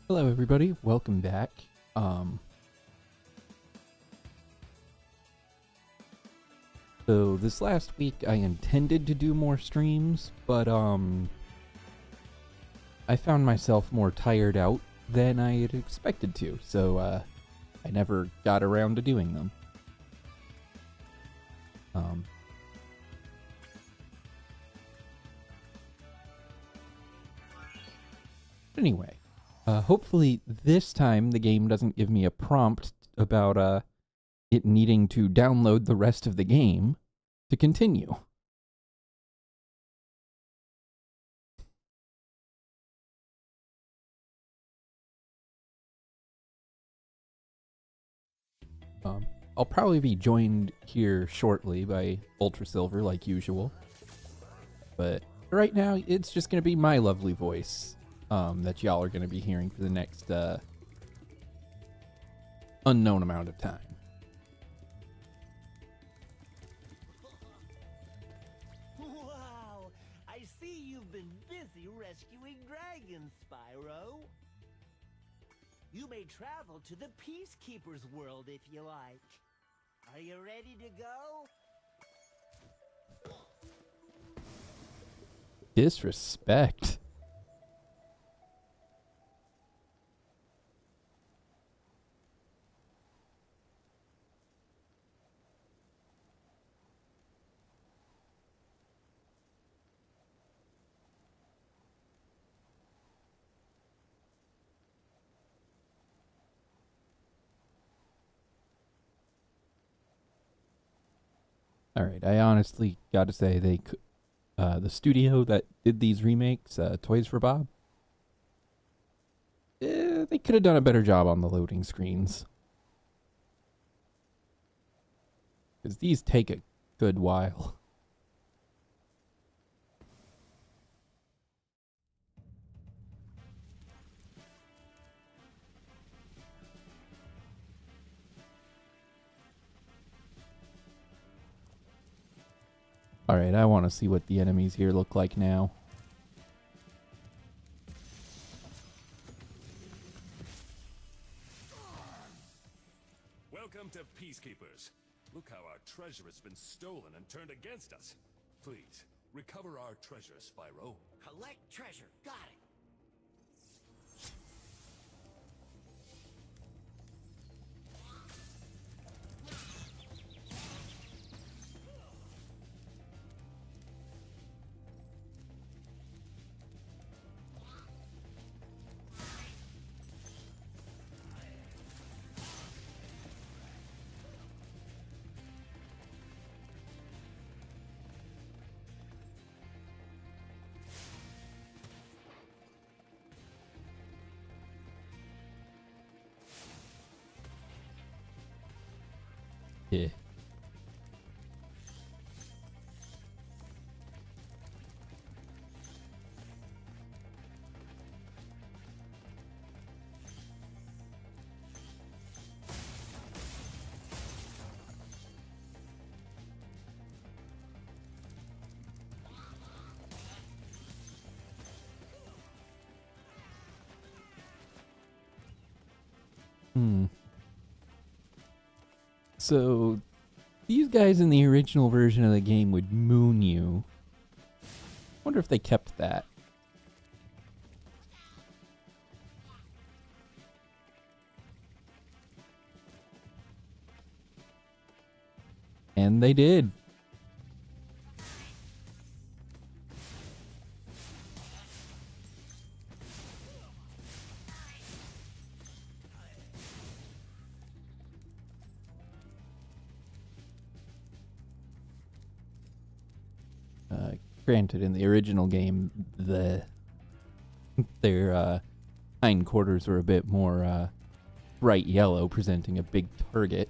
Hello everybody, welcome back. Um so this last week I intended to do more streams, but I found myself more tired out than I had expected to, so I never got around to doing them. Anyway, hopefully this time the game doesn't give me a prompt about it needing to download the rest of the game to continue. I'll probably be joined here shortly by Ultra Silver like usual, but right now it's just going to be my lovely voice that y'all are going to be hearing for the next unknown amount of time. Wow! I see you've been busy rescuing dragons, Spyro. You may travel to the Peacekeeper's world if you like. Are you ready to go? Disrespect. All right, I honestly got to say the studio that did these remakes, Toys for Bob, they could have done a better job on the loading screens. Because these take a good while. Alright, I want to see what the enemies here look like now. Welcome to Peacekeepers. Look how our treasure has been stolen and turned against us. Please, recover our treasure, Spyro. Collect treasure. Got it. Yeah. So, these guys in the original version of the game would moon you. Wonder if they kept that. And they did. Granted, in the original game, their hindquarters were a bit more bright yellow, presenting a big target.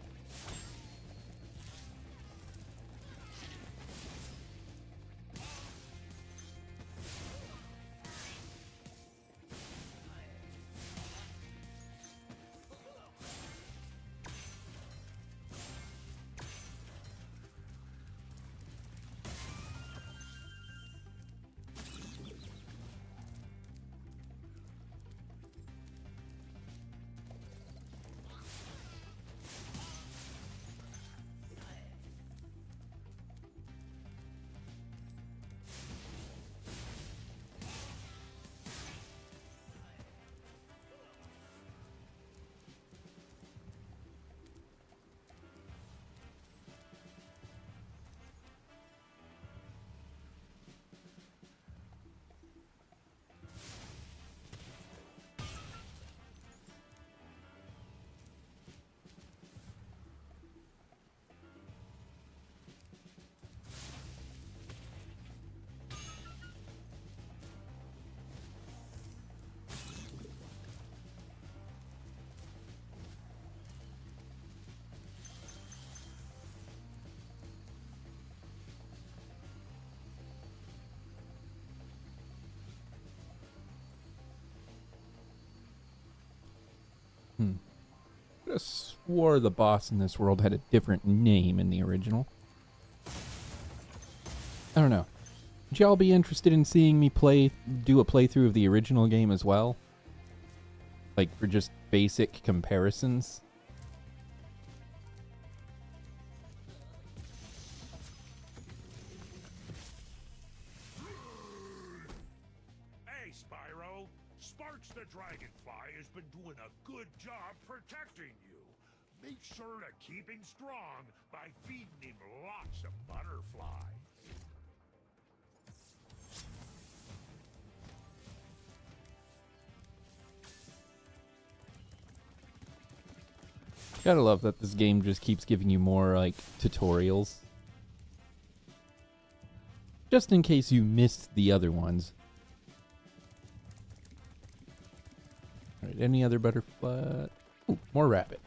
could have swore the boss in this world had a different name in the original. I don't know. Would y'all be interested in seeing me do a playthrough of the original game as well? Like, for just basic comparisons? Hey, Spyro. Sparks the Dragonfly has been doing a good job protecting you. Make sure to keep him strong by feeding him lots of butterflies. Gotta love that this game just keeps giving you more, like, tutorials. Just in case you missed the other ones. Alright, any other butterfly? Ooh, more rabbits.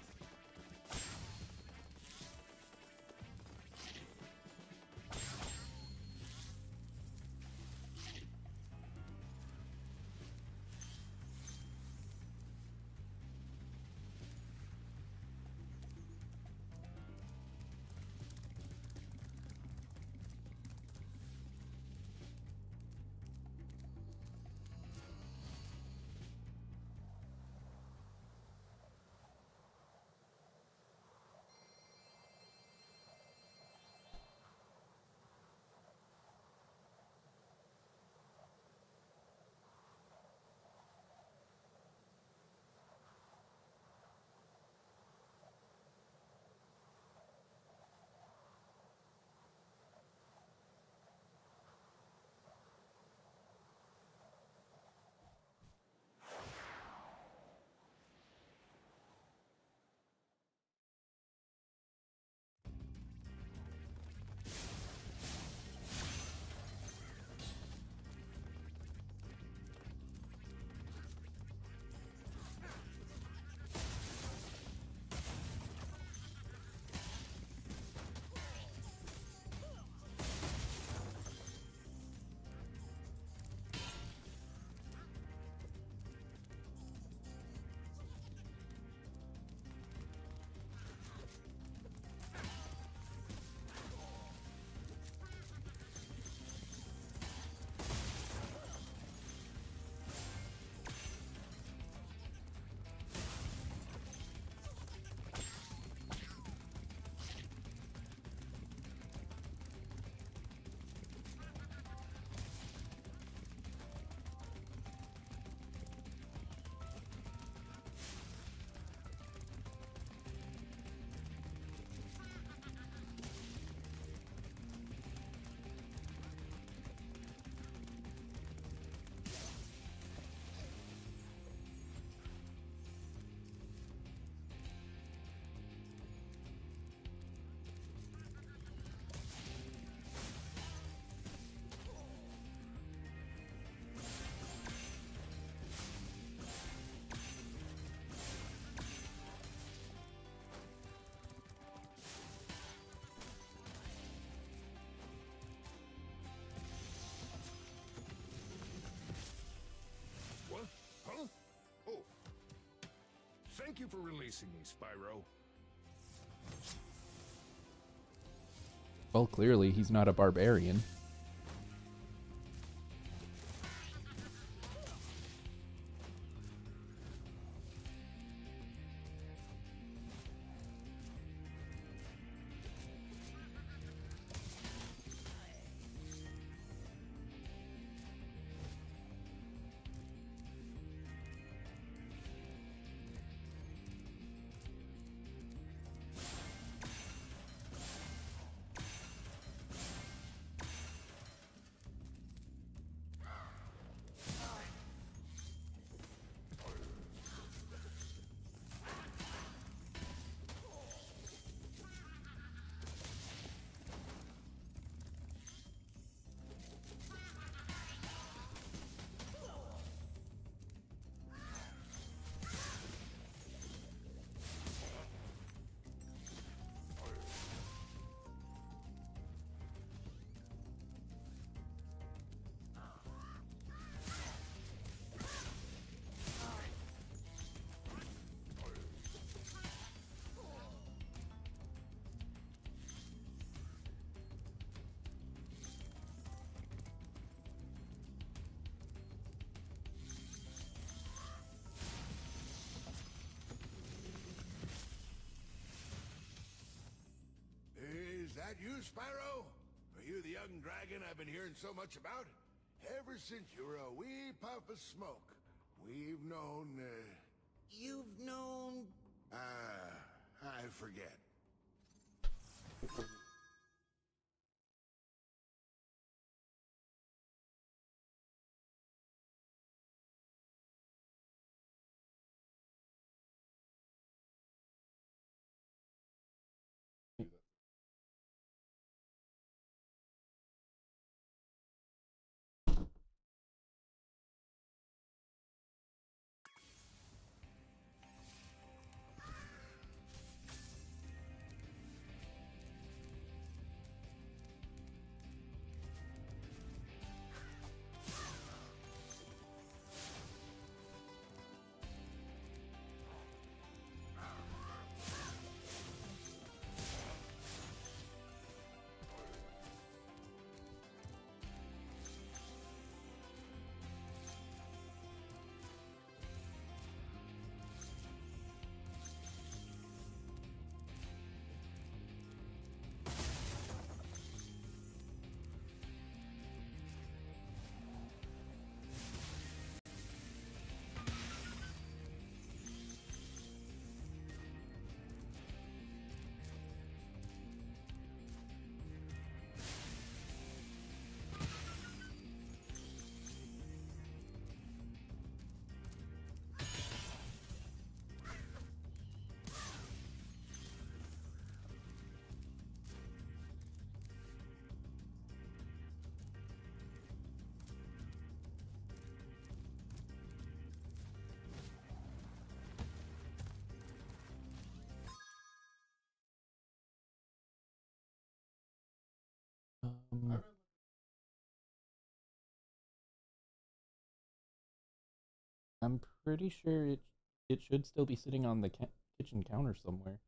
What? Huh? Oh. Thank you for releasing me, Spyro. Well, clearly he's not a barbarian. that you, Spyro? Are you the young dragon I've been hearing so much about? Ever since you were a wee puff of smoke, we've known, You've known... I forget. Um, I'm pretty sure it should still be sitting on the kitchen counter somewhere.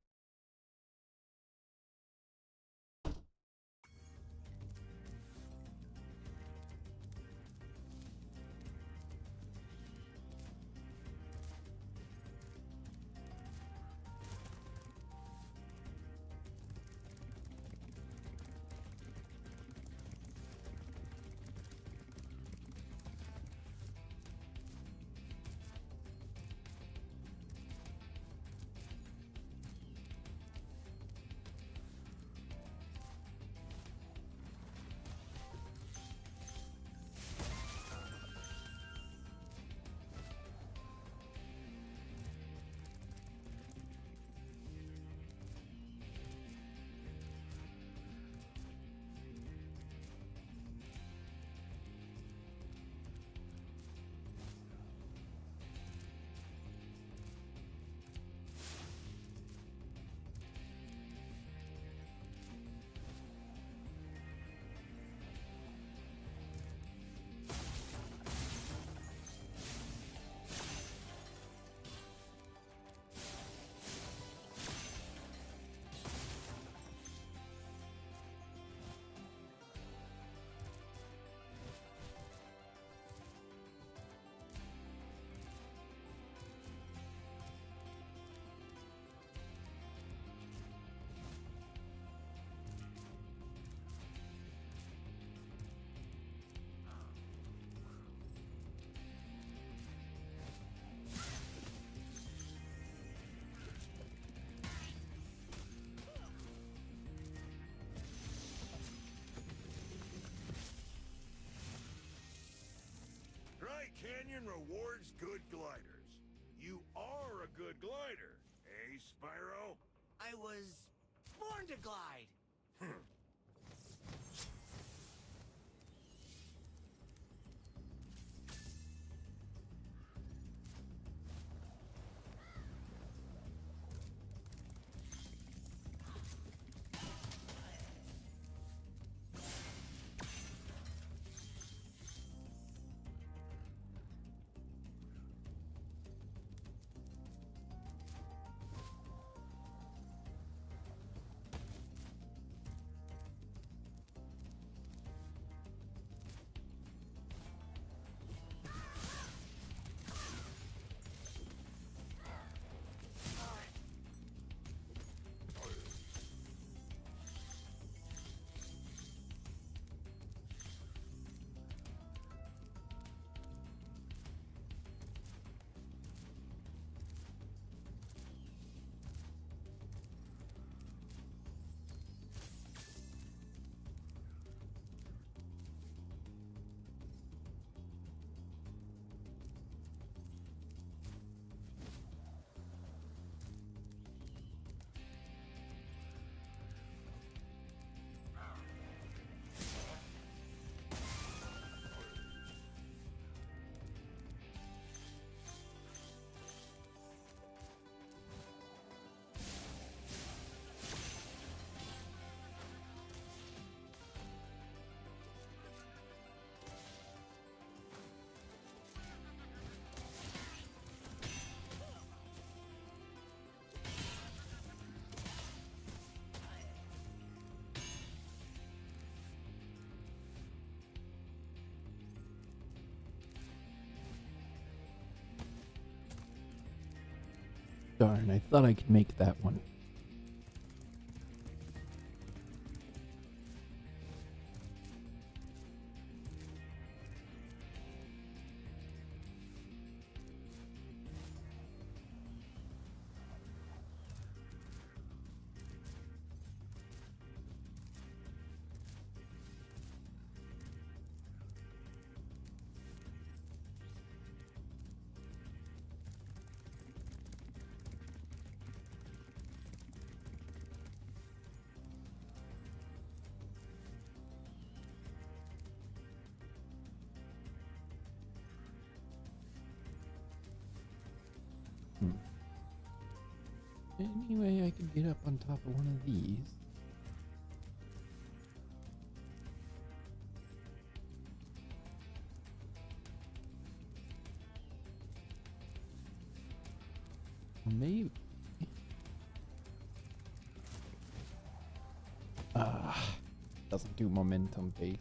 Dry Canyon rewards good gliders. You are a good glider, eh, Spyro? I was born to glide. Darn, I thought I could make that one. Any way I could get up on top of one of these? Maybe. Doesn't do momentum base.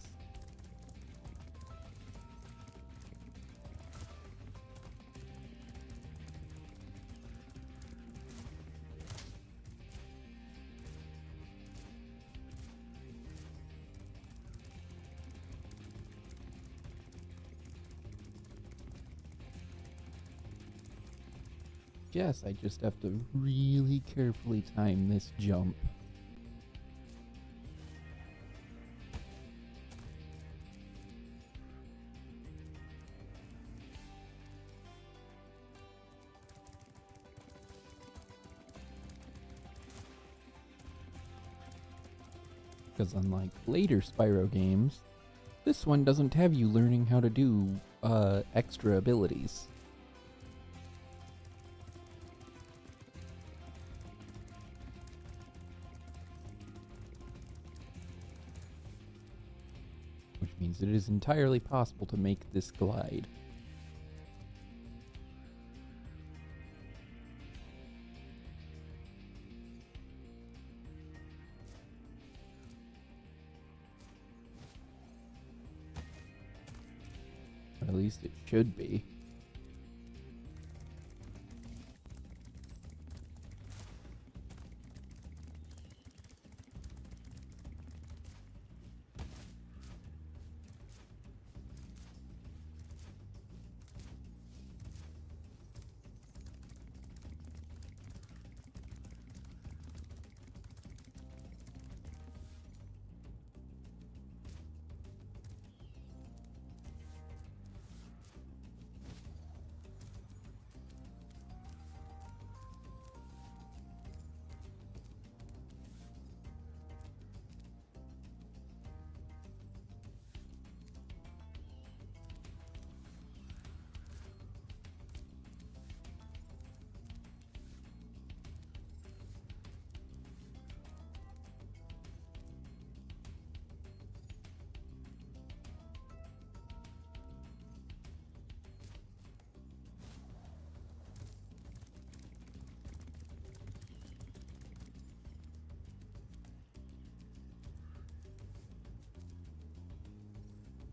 Guess I just have to really carefully time this jump. Because unlike later Spyro games, this one doesn't have you learning how to do extra abilities. Which means it is entirely possible to make this glide. At least it should be.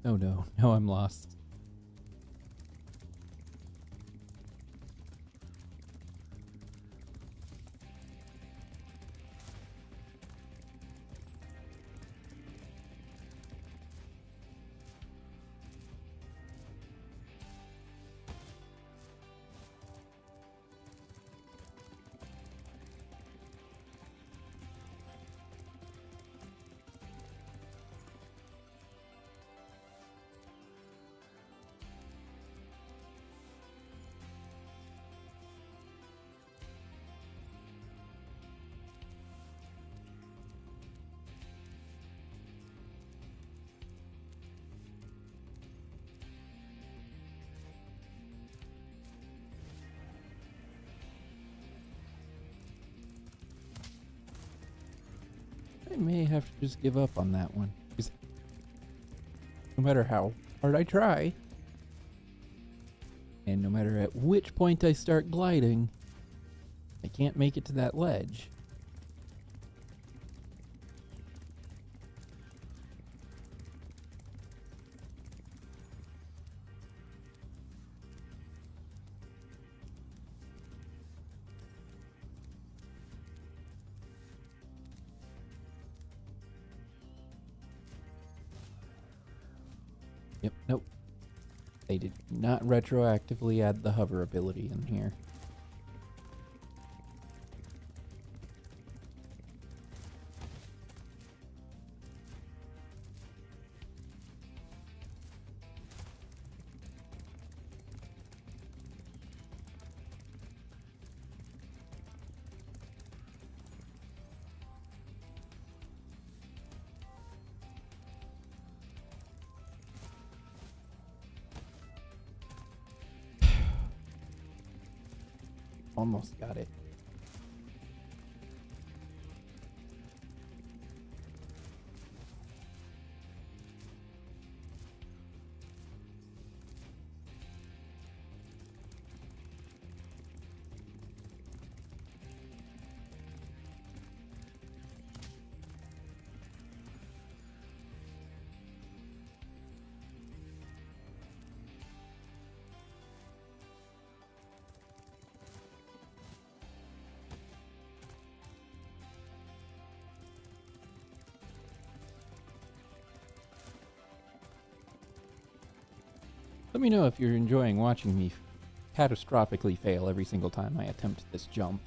Oh no, now I'm lost. I may have to just give up on that one. 'Cause no matter how hard I try, and no matter at which point I start gliding, I can't make it to that ledge. They did not retroactively add the hover ability in here. Almost got it. Let me know if you're enjoying watching me catastrophically fail every single time I attempt this jump.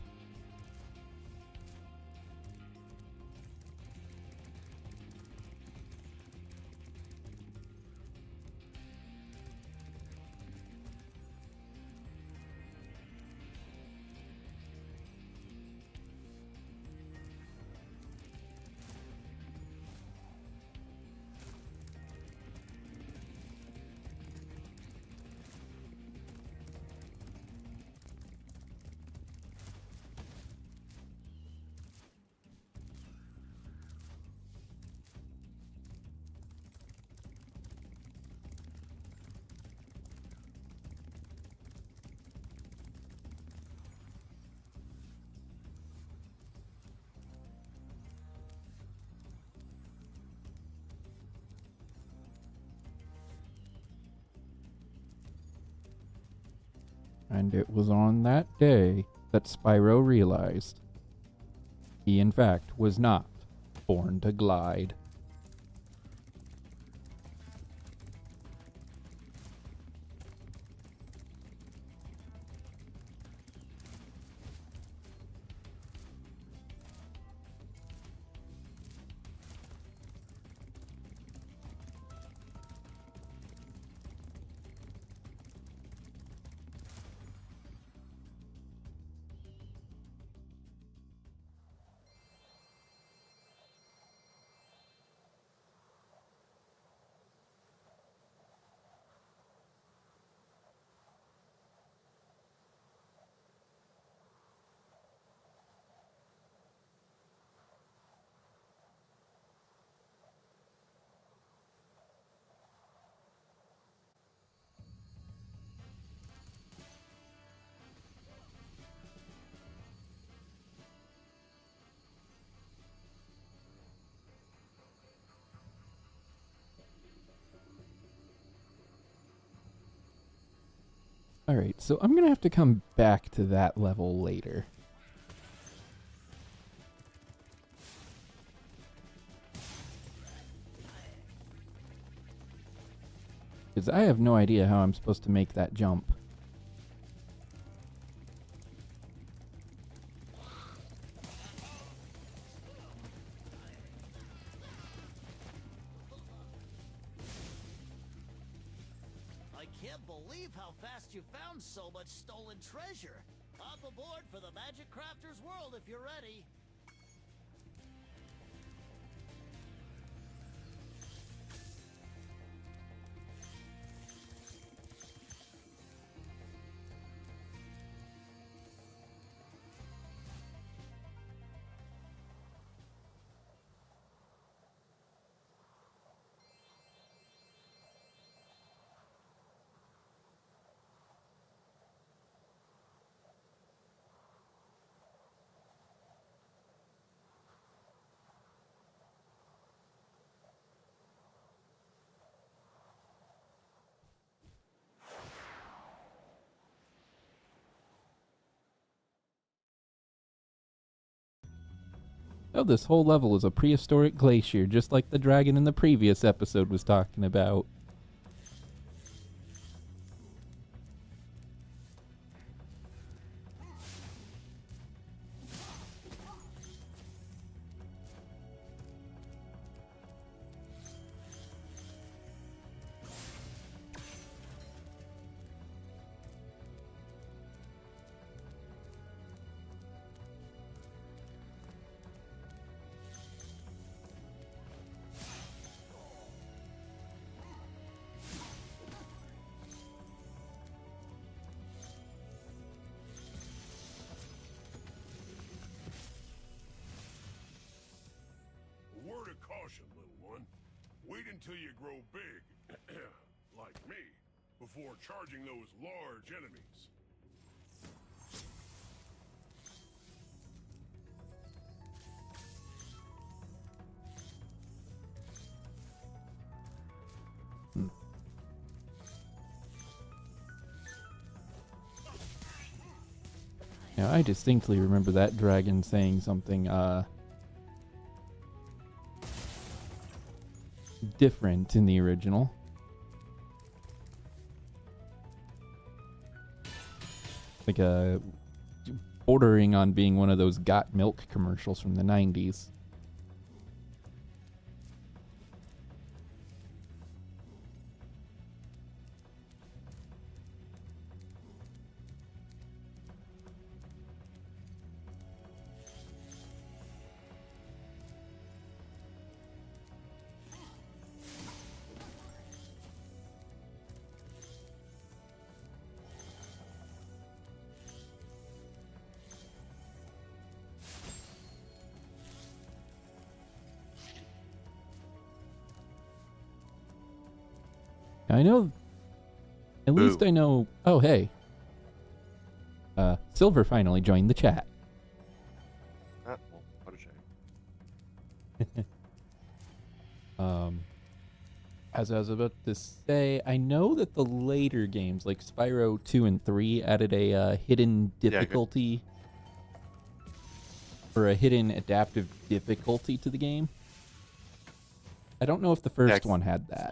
And it was on that day that Spyro realized he, in fact, was not born to glide. Alright, so I'm gonna have to come back to that level later. Because I have no idea how I'm supposed to make that jump. I can't believe how fast you found so much stolen treasure. Hop aboard for the Magic Crafter's world if you're ready. Oh, this whole level is a prehistoric glacier, just like the dragon in the previous episode was talking about. until you grow big, like me, before charging those large enemies. Now, I distinctly remember that dragon saying something different in the original. Like bordering on being one of those Got Milk commercials from the 90s. I know. At least I know. Oh, hey. Silver finally joined the chat. Well, what a shame. As I was about to say, I know that the later games, like Spyro 2 and 3, added a hidden difficulty or a hidden adaptive difficulty to the game. I don't know if the first one had that.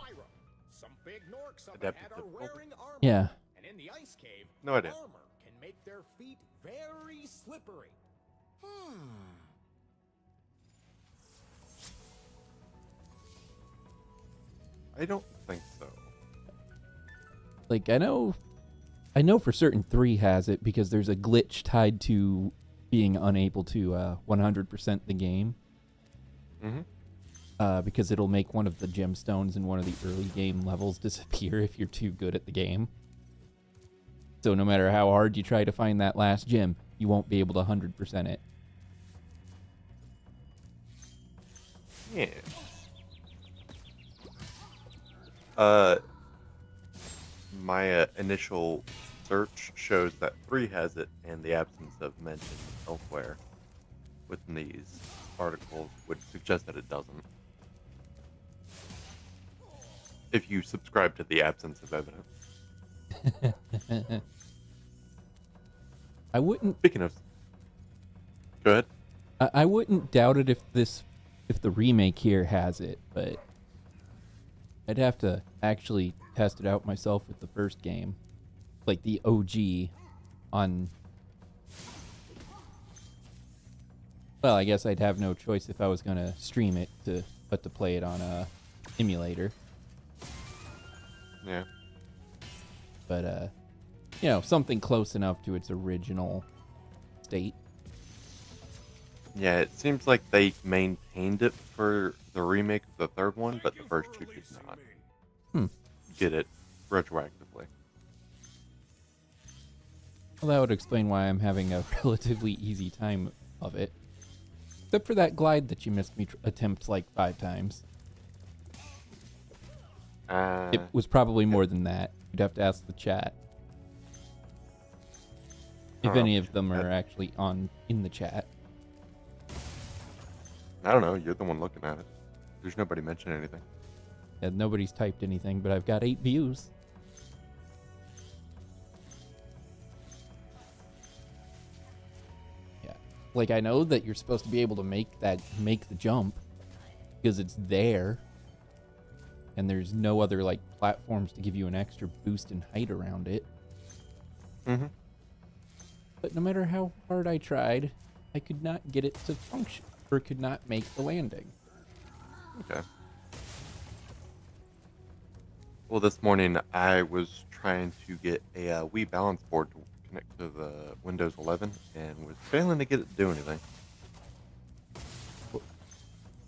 Some big norks up Adaptive ahead are difficulty? wearing armor. Yeah. And in the ice cave, No idea. armor can make their feet very slippery. I don't think so. Like, I know for certain 3 has it because there's a glitch tied to being unable to 100% the game. Mm-hmm. Because it'll make one of the gemstones in one of the early game levels disappear if you're too good at the game. So no matter how hard you try to find that last gem, you won't be able to 100% it. Yeah. My initial search shows that 3 has it, and the absence of mention elsewhere within these articles would suggest that it doesn't. If you subscribe to the absence of evidence. I wouldn't. Speaking of, go ahead. I wouldn't doubt it if the remake here has it, but I'd have to actually test it out myself with the first game, like the OG on. Well, I guess I'd have no choice if I was gonna stream it but to play it on a emulator. Yeah. But something close enough to its original state. Yeah, it seems like they maintained it for the remake of the third one, but the first two did not get it retroactively. Well, that would explain why I'm having a relatively easy time of it. Except for that glide that you missed me attempt like 5 times. It was probably more than that. You'd have to ask the chat. If any of them are actually in the chat. I don't know. You're the one looking at it. There's nobody mentioning anything. Yeah, nobody's typed anything, but I've got 8 views. Yeah. Like, I know that you're supposed to be able to make the jump because it's there. And there's no other, like, platforms to give you an extra boost in height around it. Mm-hmm. But no matter how hard I tried, I could not get it to function, or could not make the landing. Okay. Well, this morning I was trying to get a Wii balance board to connect to the Windows 11 and was failing to get it to do anything.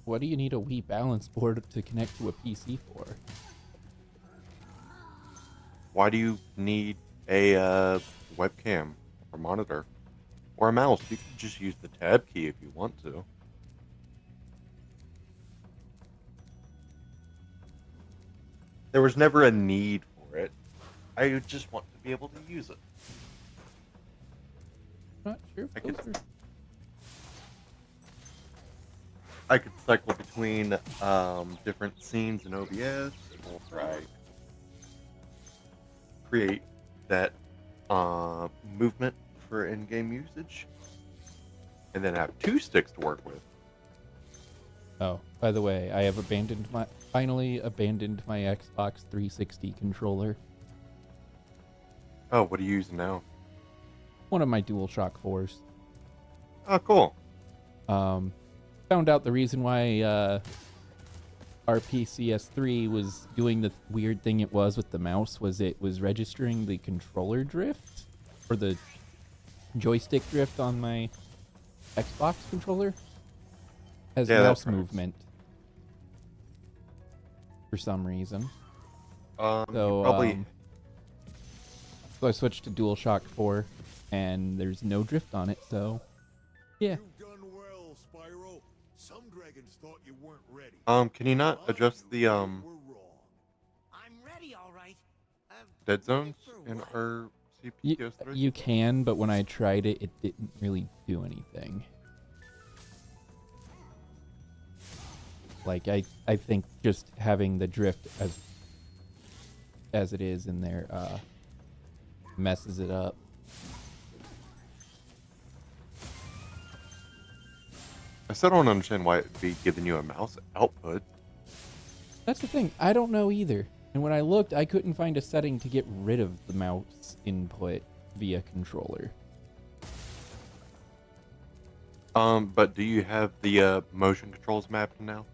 What do you need a Wii balance board to connect to a PC for? Why do you need a webcam or monitor or a mouse? You can just use the tab key if you want to. There was never a need for it. I just want to be able to use it. Not sure if I could- those are... I could cycle between different scenes in OBS, or I create that movement for in-game usage, and then have two sticks to work with. Oh, by the way, I have finally abandoned my Xbox 360 controller. Oh, what are you using now? One of my DualShock 4s. Oh, cool. Found out the reason why our PCS3 was doing the weird thing it was with the mouse was it was registering the controller drift, or the joystick drift on my Xbox controller as Yeah, mouse that's right. movement for some reason. You So, probably so I switched to DualShock 4, and there's no drift on it, so yeah. You've done well, Spyro. Some dragons thought you weren't ready. can you not adjust the We're wrong. I'm ready, all right. dead zones For in what? our You, CPS3? you can, but when I tried it, it didn't really do anything. Like, I think just having the drift as it is in there messes it up. I still don't understand why it'd be giving you a mouse output. That's the thing. I don't know either. And when I looked, I couldn't find a setting to get rid of the mouse input via controller. But do you have the motion controls mapped now?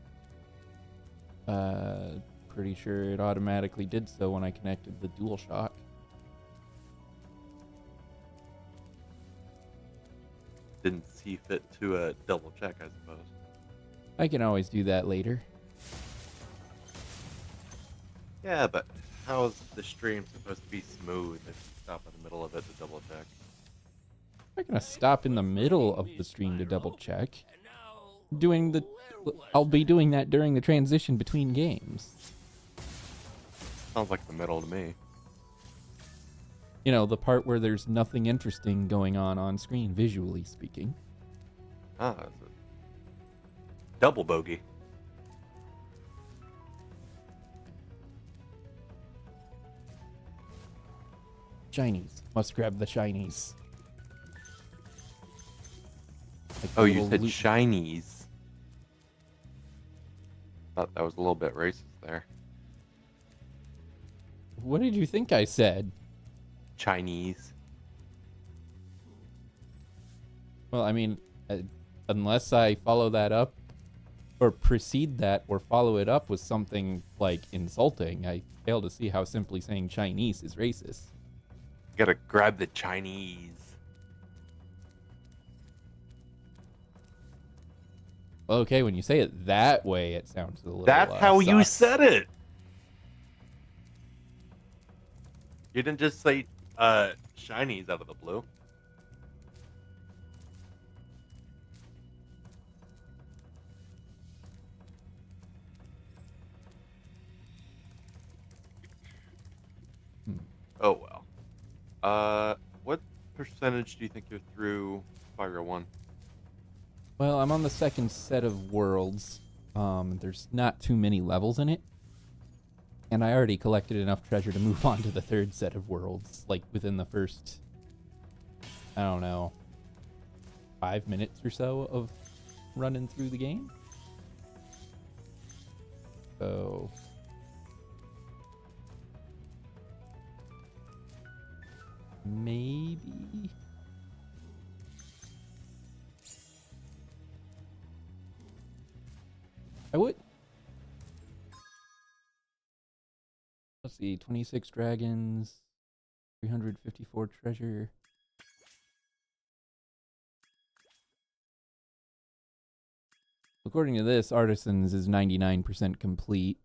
Pretty sure it automatically did so when I connected the DualShock. Didn't see fit to double check, I suppose. I can always do that later. Yeah, but how is the stream supposed to be smooth if you stop in the middle of it to double check? I'm not gonna stop in the middle of the stream to double check. I'll be doing that during the transition between games. Sounds like the middle to me. You know, the part where there's nothing interesting going on screen, visually speaking. Ah, it's a double bogey. Shinies. Must grab the shinies. Like Oh, the you little said loot- shinies. Thought that was a little bit racist there. What did you think I said? Chinese. Well, I mean, unless I follow that up, or precede that, or follow it up with something, like, insulting, I fail to see how simply saying Chinese is racist. Gotta grab the Chinese. Well, okay, when you say it that way, it sounds a little That's how you sus. said it. You didn't just say shinies out of the blue. Oh well. What percentage do you think you're through Spyro 1? Well, I'm on the second set of worlds. There's not too many levels in it. And I already collected enough treasure to move on to the third set of worlds, like within the first, I don't know, 5 minutes or so of running through the game. So maybe I would. Let's see, 26 dragons, 354 treasure. According to this, Artisans is 99% complete.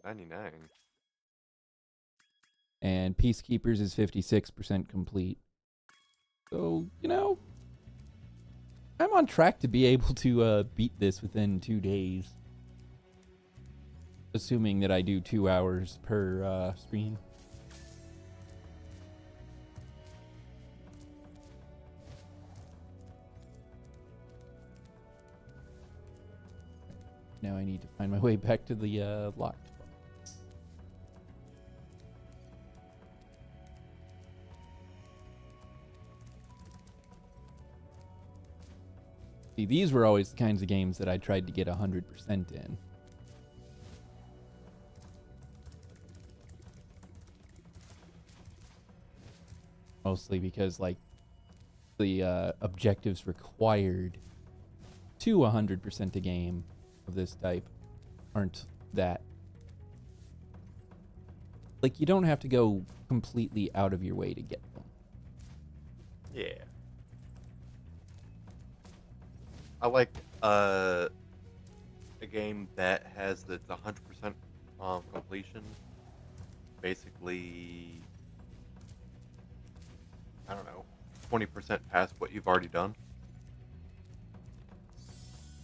99. And Peacekeepers is 56% complete. So, you know, I'm on track to be able to beat this within 2 days. assuming that I do 2 hours per stream. Now I need to find my way back to the locked box. See, these were always the kinds of games that I tried to get 100% in. Mostly because, like, the objectives required to 100% a game of this type aren't that. Like, you don't have to go completely out of your way to get them. Yeah. I like a game that has that's 100% completion. Basically, I don't know, 20% past what you've already done.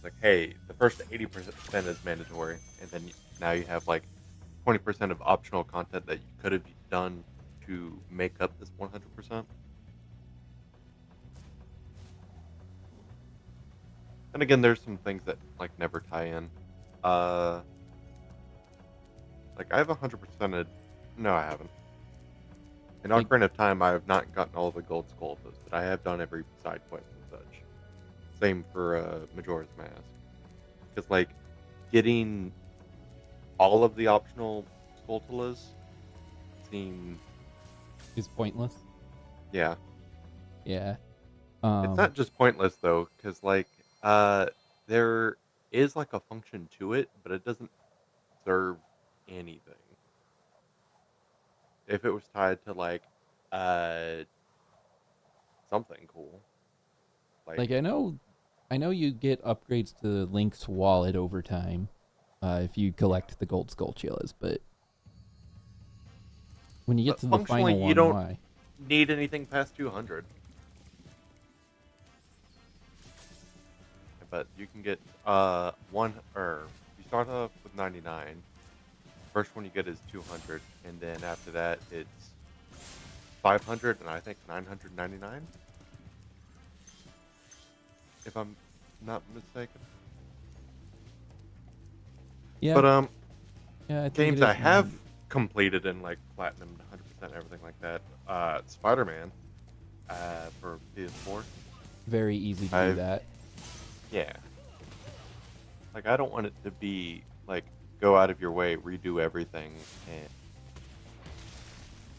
Like, hey, the first 80% is mandatory, and then now you have like 20% of optional content that you could have done to make up this 100%. And again, there's some things that like never tie in. Like I have 100%ed. No, I haven't. In Ocarina of Time, I have not gotten all the gold skulltulas, but I have done every side quest and such. Same for Majora's Mask. Because, like, getting all of the optional skulltulas seem... Is pointless? Yeah. Yeah. It's not just pointless, though, because, like, there is, like, a function to it, but it doesn't serve anything. If it was tied to, like, something cool. Like, I know you get upgrades to Link's wallet over time if you collect the gold skulltulas, but when you get to the final one, you don't why? Need anything past 200. But you can get you start off with 99. First one you get is 200, and then after that it's 500 and I think 999. If I'm not mistaken. Yeah. But yeah, I think games it is I have 900. completed and like platinum 100% everything like that. Spider-Man for PS4. Very easy to do that. Yeah. Like I don't want it to be like go out of your way, redo everything, and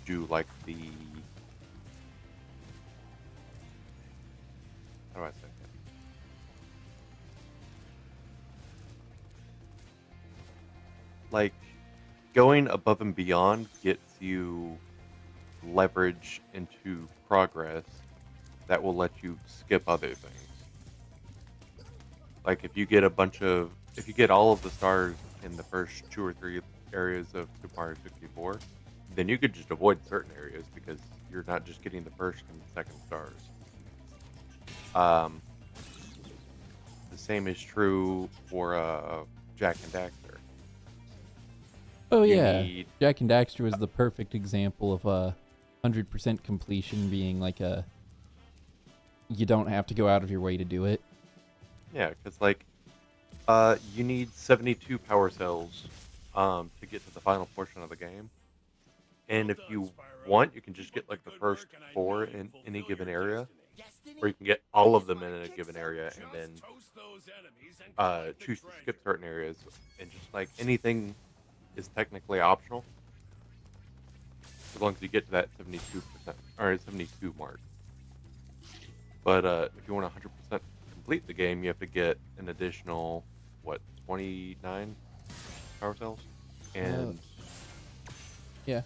do like the how do I say it? Like going above and beyond gets you leverage into progress that will let you skip other things. Like if you get all of the stars in the first 2 or 3 areas of Super Mario 64, then you could just avoid certain areas because you're not just getting the first and second stars. The same is true for Jack and Daxter. Oh yeah, Jack and Daxter was the perfect example of a 100% completion being like you don't have to go out of your way to do it. Yeah, because like you need 72 power cells to get to the final portion of the game. And if you want, you can just get like the first 4 in any given area, or you can get all of them in a given area and then choose to skip certain areas. And just like anything is technically optional, as long as you get to that 72% or 72 mark. But if you want to 100% complete the game, you have to get an additional 29 power cells, and yeah.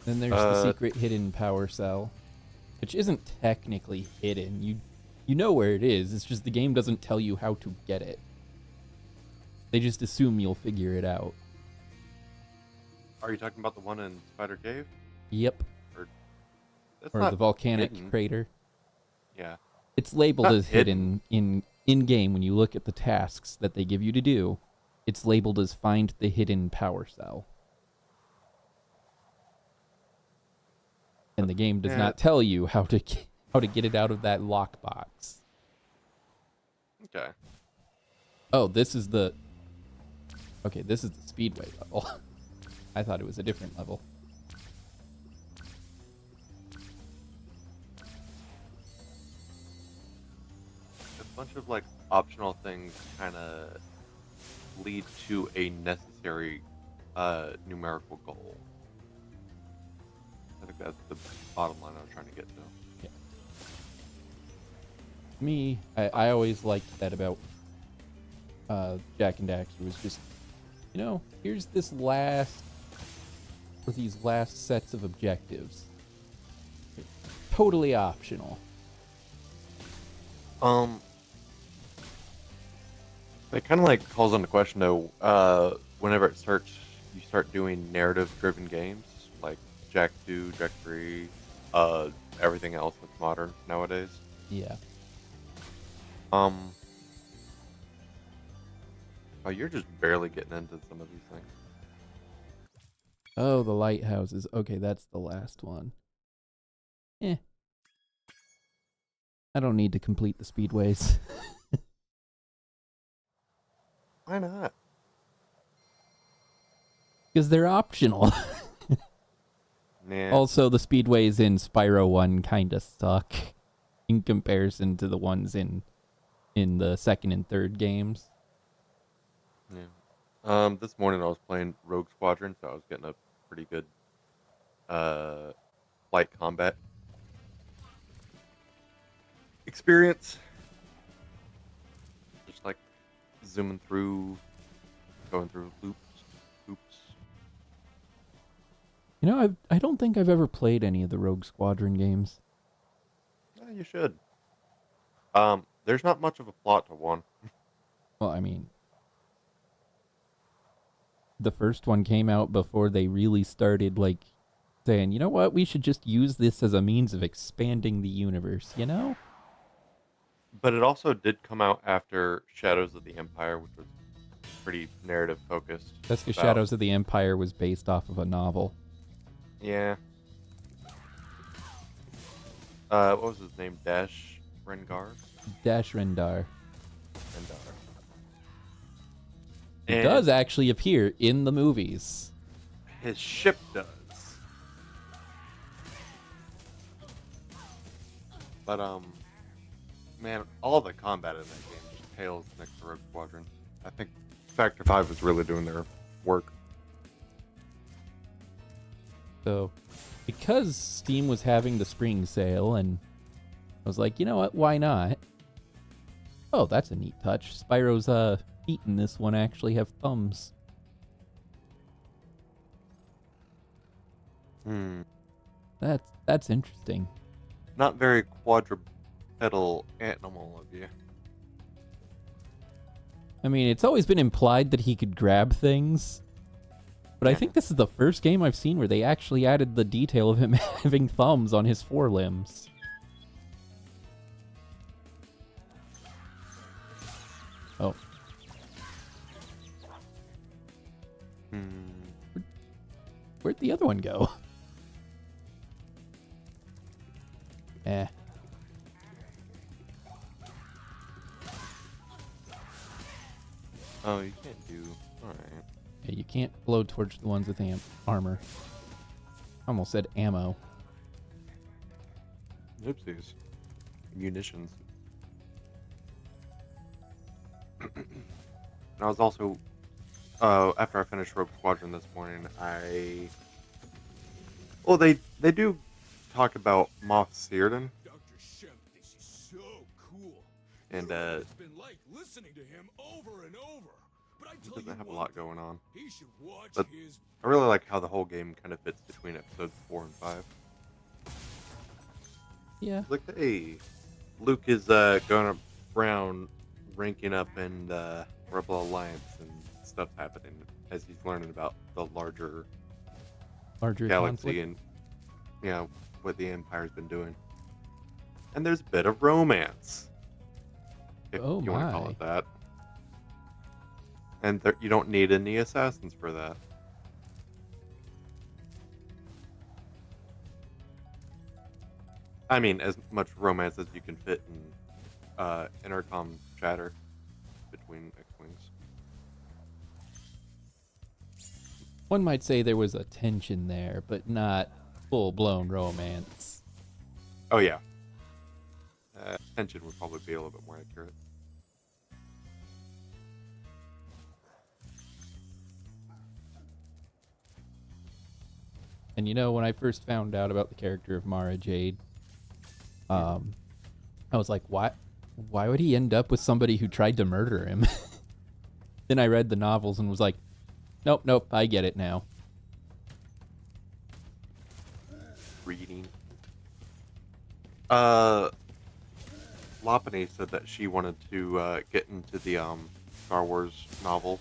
Then there's the secret hidden power cell, which isn't technically hidden. You know where it is. It's just the game doesn't tell you how to get it. They just assume you'll figure it out. Are you talking about the one in Spider Cave? Yep. That's Or not the volcanic hidden. crater. Yeah. It's labeled Not as hidden in game when you look at the tasks that they give you to do. it's labeled as find the hidden power cell. And the game does not tell you how to get it out of that lockbox. Okay. Oh, this is the speedway level. I thought it was a different level. A bunch of like optional things kind of lead to a necessary numerical goal. I think that's the bottom line I was trying to get to. Yeah. Me, I always liked that about Jack and Daxter was just, here's these last sets of objectives. Totally optional. It kind of like calls into question though. Whenever you start doing narrative-driven games like Jack 2, Jack 3, everything else that's modern nowadays. Yeah. Oh, you're just barely getting into some of these things. Oh, the lighthouses. Okay, that's the last one. I don't need to complete the speedways. Why not? Because they're optional. Yeah. Also, the speedways in Spyro 1 kind of suck in comparison to the ones in the second and third games. Yeah. This morning I was playing Rogue Squadron, so I was getting a pretty good light combat experience. Just like zooming through, going through loops. I don't think I've ever played any of the Rogue Squadron games. Yeah, you should. There's not much of a plot to one. Well, I mean, the first one came out before they really started, like, saying, you know what, we should just use this as a means of expanding the universe, you know? But it also did come out after Shadows of the Empire, which was pretty narrative focused. That's because Shadows of the Empire was based off of a novel. Yeah. What was his name? Dash Rengar? Dash Rendar. Rendar. He does actually appear in the movies. His ship does. But, man, all the combat in that game just pales next to Rogue Squadron. I think Factor 5 is really doing their work. So, because Steam was having the spring sale, and I was like, you know what, why not? Oh, that's a neat touch. Spyro's feet in this one actually have thumbs. That's interesting. Not very quadrupedal animal of you. I mean, it's always been implied that he could grab things, but I think this is the first game I've seen where they actually added the detail of him having thumbs on his forelimbs. Oh. Where'd the other one go? Oh, you can't do... Alright. Yeah, you can't blow towards the ones with armor. I almost said ammo. Oopsies. Munitions. I was also... after I finished Rogue Squadron this morning, Well, they do talk about Moff Searden. Dr. Shemp thinks he's so cool. And, It's been like listening to him over and over. But I he tell doesn't you have a what, lot going on. he should watch But his... I really like how the whole game kind of fits between episodes 4 and 5. Yeah. Like, hey, Luke is going around ranking up in Rebel Alliance and stuff's happening as he's learning about the larger galaxy conflict. and what the Empire's been doing. And there's a bit of romance, if you want to call it that. And you don't need any assassins for that. I mean, as much romance as you can fit in intercom chatter between X-Wings. One might say there was a tension there, but not full-blown romance. Oh, yeah. Tension would probably be a little bit more accurate. And you know, when I first found out about the character of Mara Jade, I was like, why would he end up with somebody who tried to murder him? Then I read the novels and was like, nope, I get it now. Reading. Lopany said that she wanted to get into the Star Wars novels.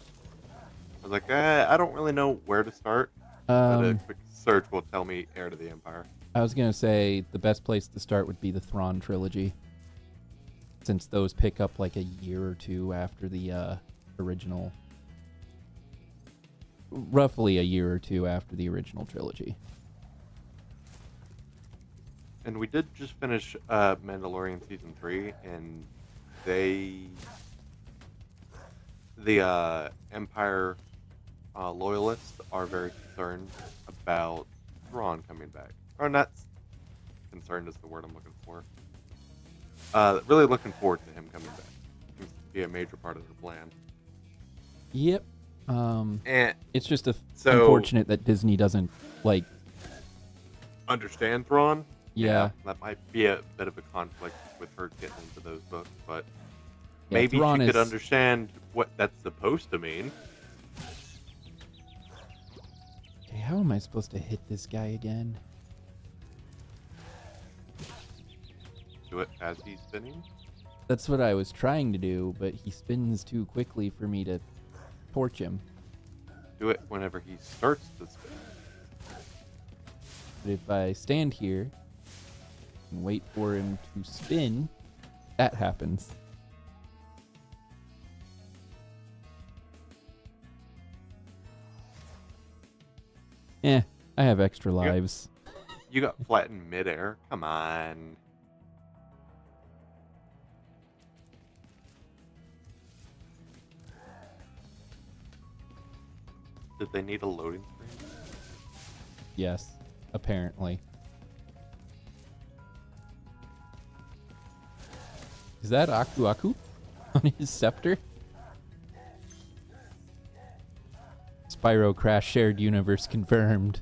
I was like, I don't really know where to start. But a quick search will tell me Heir to the Empire. I was going to say the best place to start would be the Thrawn trilogy, since those pick up like a year or two after the original. Roughly a year or two after the original trilogy. And we did just finish Mandalorian Season 3, and the Empire loyalists are very concerned about Thrawn coming back. Or not concerned is the word I'm looking for. Really looking forward to him coming back. Seems to be a major part of their plan. Yep. And it's just unfortunate that Disney doesn't understand Thrawn. Yeah, that might be a bit of a conflict with her getting into those books, but yeah, maybe Thrawn she could understand what that's supposed to mean. Okay, how am I supposed to hit this guy again? Do it as he's spinning. That's what I was trying to do, but he spins too quickly for me to torch him. Do it whenever he starts to spin. But if I stand here and wait for him to spin, that happens. I have extra lives. You got flattened midair. Come on. Did they need a loading screen? Yes, apparently. Is that Aku Aku on his scepter? Spyro crash shared universe confirmed.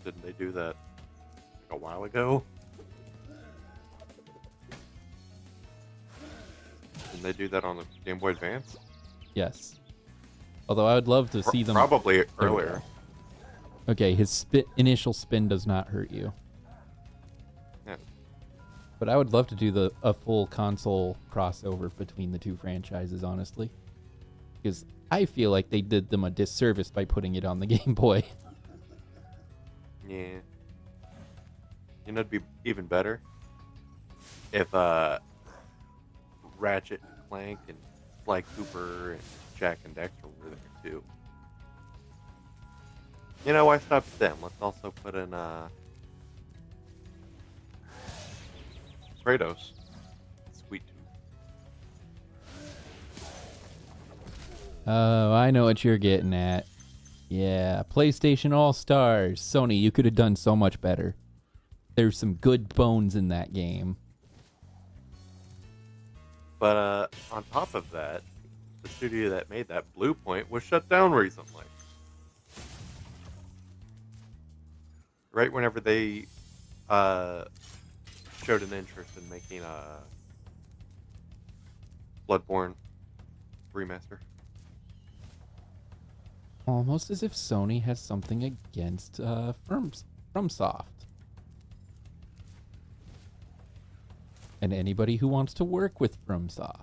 Didn't they do that like a while ago? Didn't they do that on the Game Boy Advance? Yes. Although I would love to see them. Probably earlier. Okay, his initial spin does not hurt you. Yeah. But I would love to do a full console crossover between the two franchises, honestly. Because I feel like they did them a disservice by putting it on the Game Boy. Yeah. You know, it'd be even better if Ratchet and Clank and Sly Cooper and Jack and Dexter were there too. You know, why stop at them? Let's also put in Kratos. Sweet Tooth. Oh, I know what you're getting at. Yeah, PlayStation All-Stars. Sony, you could have done so much better. There's some good bones in that game. But on top of that, the studio that made that, Blue Point, was shut down recently. Right whenever they showed an interest in making a Bloodborne remaster. Almost as if Sony has something against FromSoft. And anybody who wants to work with FromSoft.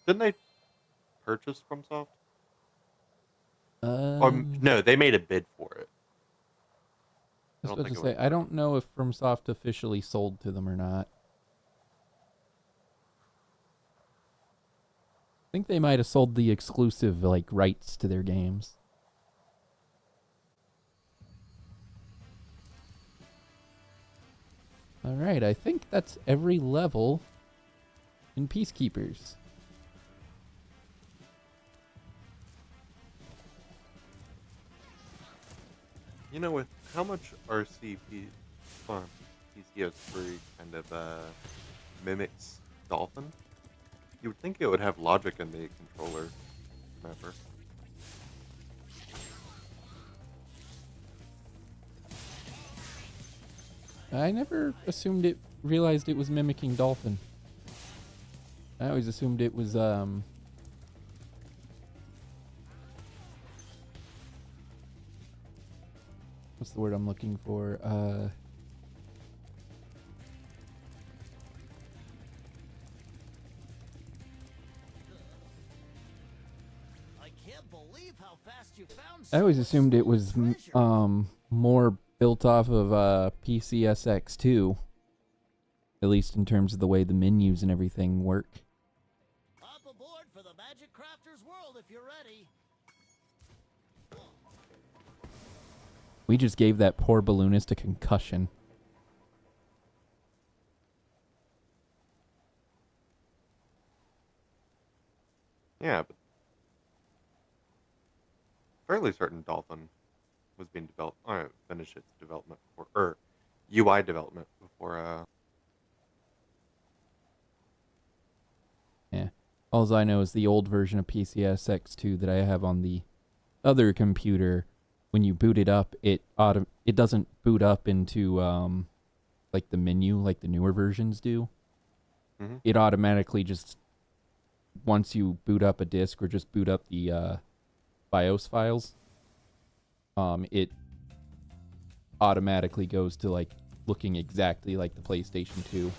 Didn't they purchase FromSoft? Um, No, they made a bid for it. I I was don't about to think it say, was I don't know if FromSoft officially sold to them or not. I think they might have sold the exclusive like rights to their games. All right, I think that's every level in Peacekeepers. You know, with how much RCP PCS3 kind of mimics Dolphin, you would think it would have logic in the controller mapper. I never realized it was mimicking Dolphin. I always assumed it was what's the word I'm looking for? I can't believe how fast you found I always so much assumed it was stolen treasure. more built off of PCSX2, at least in terms of the way the menus and everything work. Hop aboard for the Magic Crafter's world if you're ready. We just gave that poor balloonist a concussion. Yeah, but fairly certain Dolphin was being developed, or finished its development before, or UI development before. Yeah. All I know is the old version of PCSX2 that I have on the other computer. When you boot it up, it doesn't boot up into like the menu like the newer versions do. Mhm. It automatically just, once you boot up a disk or just boot up the BIOS files, it automatically goes to like looking exactly like the PlayStation 2.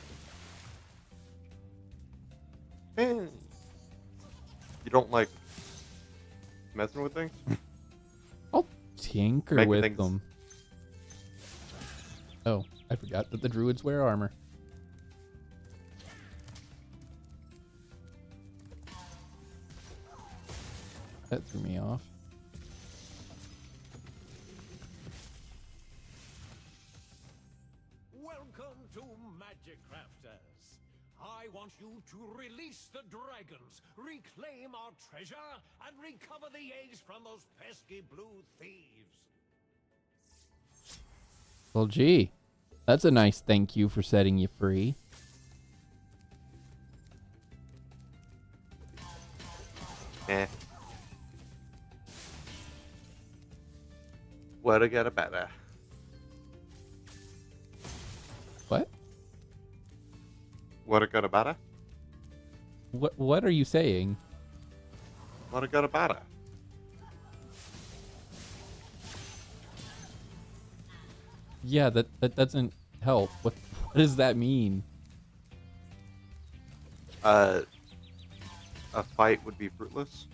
You don't like messing with things? I'll tinker Making with things- them. Oh, I forgot that the druids wear armor. That threw me off. Welcome to Magic Crafters. I want you to release the dragons, reclaim our treasure, and recover the eggs from those pesky blue thieves. Well, gee, that's a nice thank you for setting you free. Eh. What a get a better. What? What a got a better? What are you saying? What a got a better? Yeah, that doesn't help. What does that mean? A fight would be fruitless.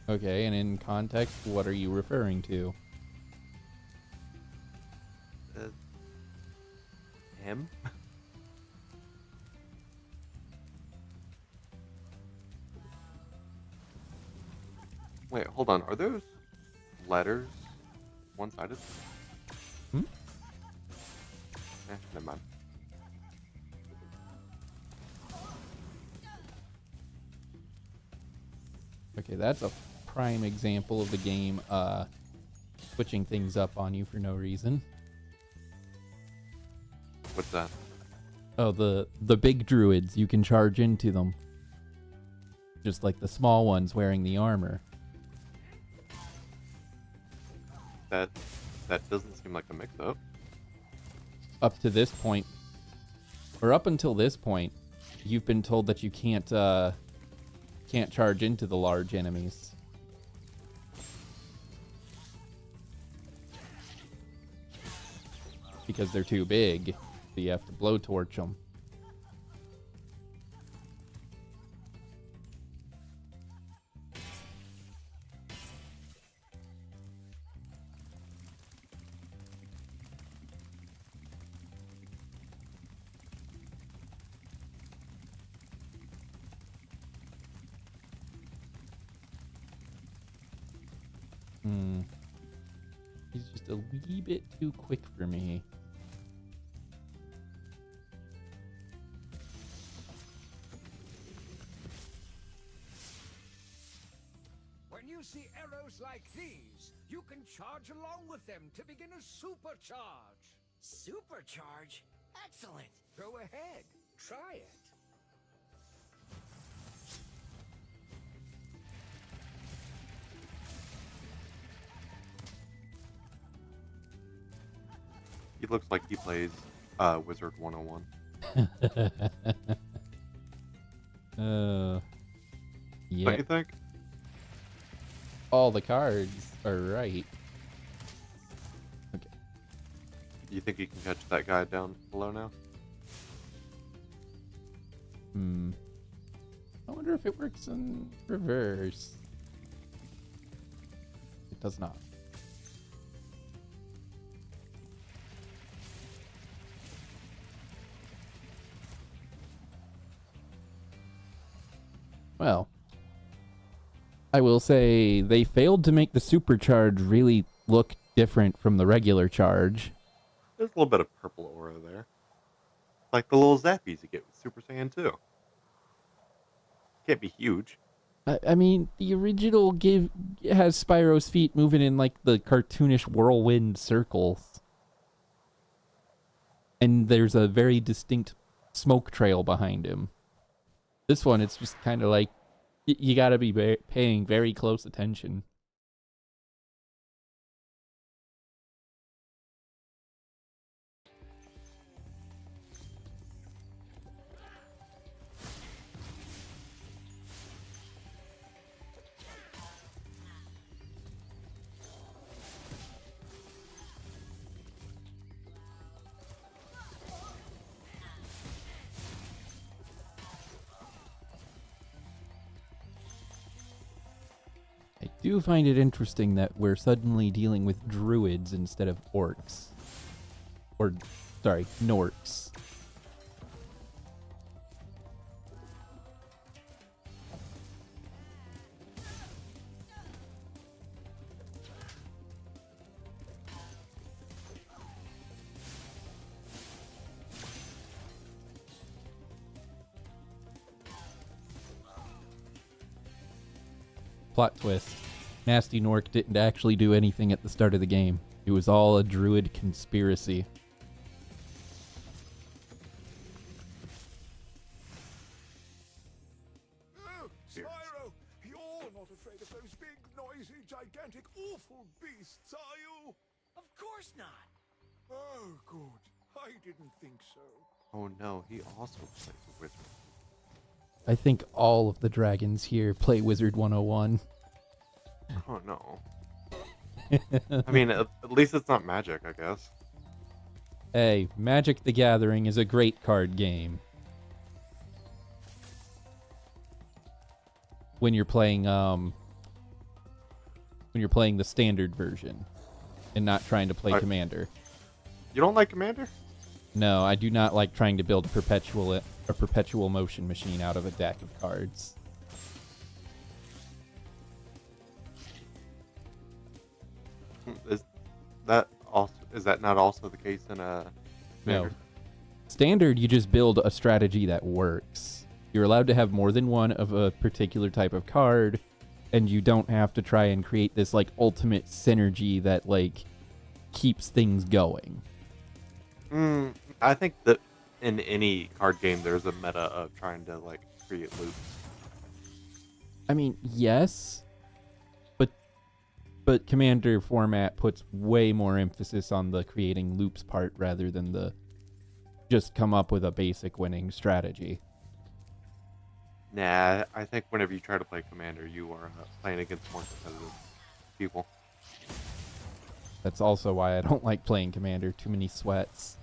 Okay, and in context, what are you referring to? Him? Wait, hold on. Are those letters one-sided? Hmm? Never mind. Okay, that's a prime example of the game switching things up on you for no reason. What's that? Oh, the big druids, you can charge into them. Just like the small ones wearing the armor. That doesn't seem like a mix-up. Up to this point, or up until this point, you've been told that you can't charge into the large enemies. Because they're too big. So you have to blowtorch them. He's just a wee bit too quick for me. When you see arrows like these, you can charge along with them to begin a supercharge. Supercharge? Excellent! Go ahead, try it. He looks like he plays Wizard 101. Yeah. Don't you think? All the cards are right. Okay. You think you can catch that guy down below now? I wonder if it works in reverse. It does not. Well, I will say they failed to make the supercharge really look different from the regular charge. There's a little bit of purple aura there. Like the little zappies you get with Super Saiyan 2. Can't be huge. I mean, the original has Spyro's feet moving in like the cartoonish whirlwind circles. And there's a very distinct smoke trail behind him. This one, it's just kind of like, you gotta be paying very close attention. I do find it interesting that we're suddenly dealing with druids instead of orcs. Or, sorry, Norks. Plot twist. Nasty Nork didn't actually do anything at the start of the game. It was all a druid conspiracy. Oh, Spyro, you're not afraid of those big, noisy, gigantic, awful beasts, are you? Of course not! Oh, good. I didn't think so. Oh no, he also plays a wizard. I think all of the dragons here play Wizard 101. Oh no. I mean, at least it's not magic, I guess. Hey, Magic the Gathering is a great card game. When you're playing the standard version and not trying to play Commander. You don't like Commander? No, I do not like trying to build a perpetual motion machine out of a deck of cards. Is that not also the case in a No. Commander? Standard, you just build a strategy that works. You're allowed to have more than one of a particular type of card, and you don't have to try and create this like ultimate synergy that like keeps things going. I think that in any card game, there's a meta of trying to like create loops. I mean, yes, but Commander format puts way more emphasis on the creating loops part rather than the just come up with a basic winning strategy. Nah, I think whenever you try to play Commander, you are playing against more competitive people. That's also why I don't like playing Commander. Too many sweats.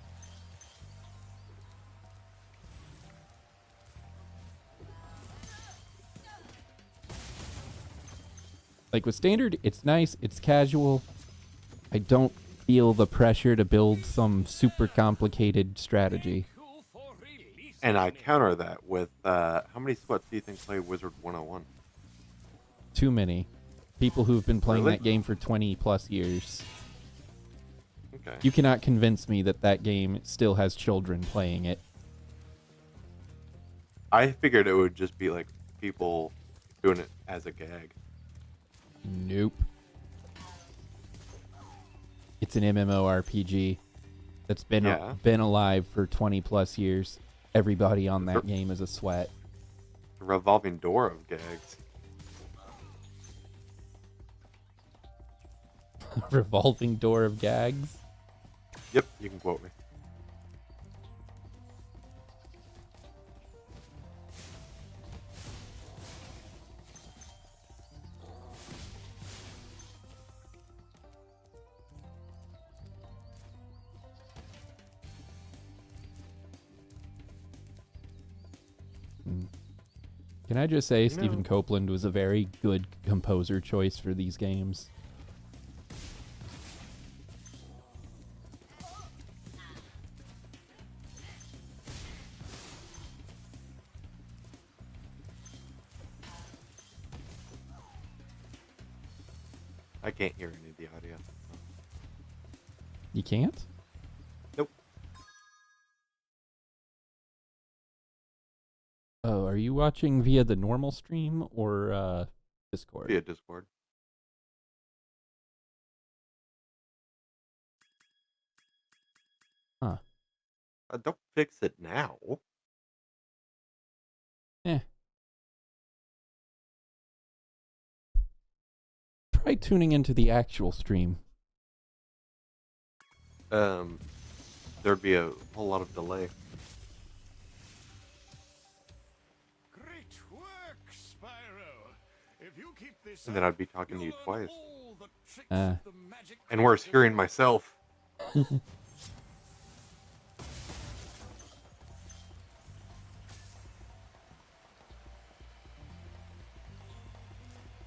Like with standard, it's nice, it's casual. I don't feel the pressure to build some super complicated strategy. And I counter that with how many sweats do you think play Wizard 101? Too many. People who've been playing Really? that game for 20 plus years. Okay. You cannot convince me that that game still has children playing it. I figured it would just be like people doing it as a gag. Nope. It's an MMORPG that's been alive for 20 plus years. Everybody on that game is a sweat. A revolving door of gags. Revolving door of gags? Yep, you can quote me. Can I just say Stephen Copeland was a very good composer choice for these games? I can't hear any of the audio. You can't? Nope. Oh, are you watching via the normal stream or Discord? Via Discord. Huh. Don't fix it now. Eh. Try tuning into the actual stream. There'd be a whole lot of delay. Great work, Spyro. If you keep this And then up, I'd be talking to you you'll learn twice. all the tricks of the magic And worse, hearing myself.